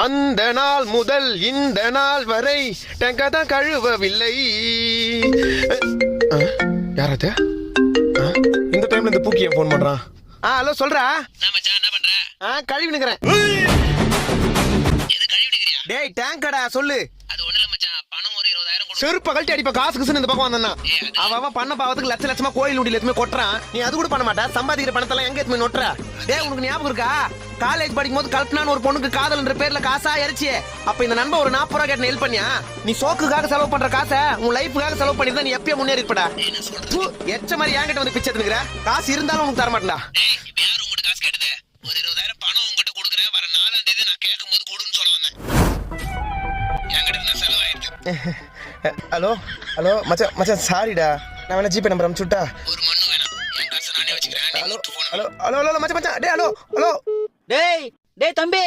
அந்த நாள் முதல் இந்த நாள் வரை டங்க தான் கழுவவில்லை. யாராவது இந்த டைம்ல இந்த பூக்கிய போன் பண்றான். ஹலோ சொல்றா. என்ன பண்ற? கழுவி நிக்கிறேன். எது கழுவி நிக்கிறியா? டேய் டேங்கடா சொல்லு. அது ஒண்ணு இல்ல மச்சான், பணம் ஒரு 20,000 கொடு. செருப்பு கழட்டி அடிப்ப காசு கிசுன்னு இந்த பக்கம் வந்தா. அவன் பண்ண பாவத்துக்கு லட்ச லட்சமா கோயில் உண்டியில எதுவுமே கொட்டுறான். நீ அது கூட பண்ண மாட்டா. சம்பாதிக்கிற பணத்தெல்லாம் எங்க எதுவுமே நொட்டுற. டேய் உனக்கு ஞாபகம் இருக்கா? காலேஜ் படிக்கும் போது கல்பனான்னு ஒரு பொண்ணுக்கு காதல்ன்ற பேர்ல காசா இறைச்சியே. அப்ப இந்த நண்பன் ஒரு 40 ரூபா கேட்டு ஹெல்ப் பண்ணியா? நீ சோக்குக்காக செலவு பண்ற காசை உன் லைஃபுக்காக செலவு பண்ணிருந்தா நீ எப்பயும் முன்னேறி இருப்படா. எச்ச மாதிரி என்கிட்ட வந்து பிச்சை எடுத்துக்கிற. காசு இருந்தாலும் உனக்கு தர மாட்டேன்டா. டேய் இப்ப யார் உங்ககிட்ட காசு கேட்டது? ஒரு 20,000 பணம் உங்ககிட்ட கொடுக்குறேன், வர 4ஆம் தேதி நான் கேட்கும்போது கொடுன்னு சொல்ல வந்தேன். என்கிட்ட இருந்தா செலவாயிடுது. ஹலோ ஹலோ மச்சான் மச்சான் சாரிடா. நான் வேணா ஜிபே நம்பர் அனுப்பிச்சுட்டா? ஒரு மண்ணு வேணாம், என் காசை நானே வச்சுக்கிறேன். நீ ஹலோ விட்டு போன. ஹலோ ஹலோ ஹலோ மச்சான் மச்சான். டேய் ஹலோ ஹலோ. டேய் தம்பி.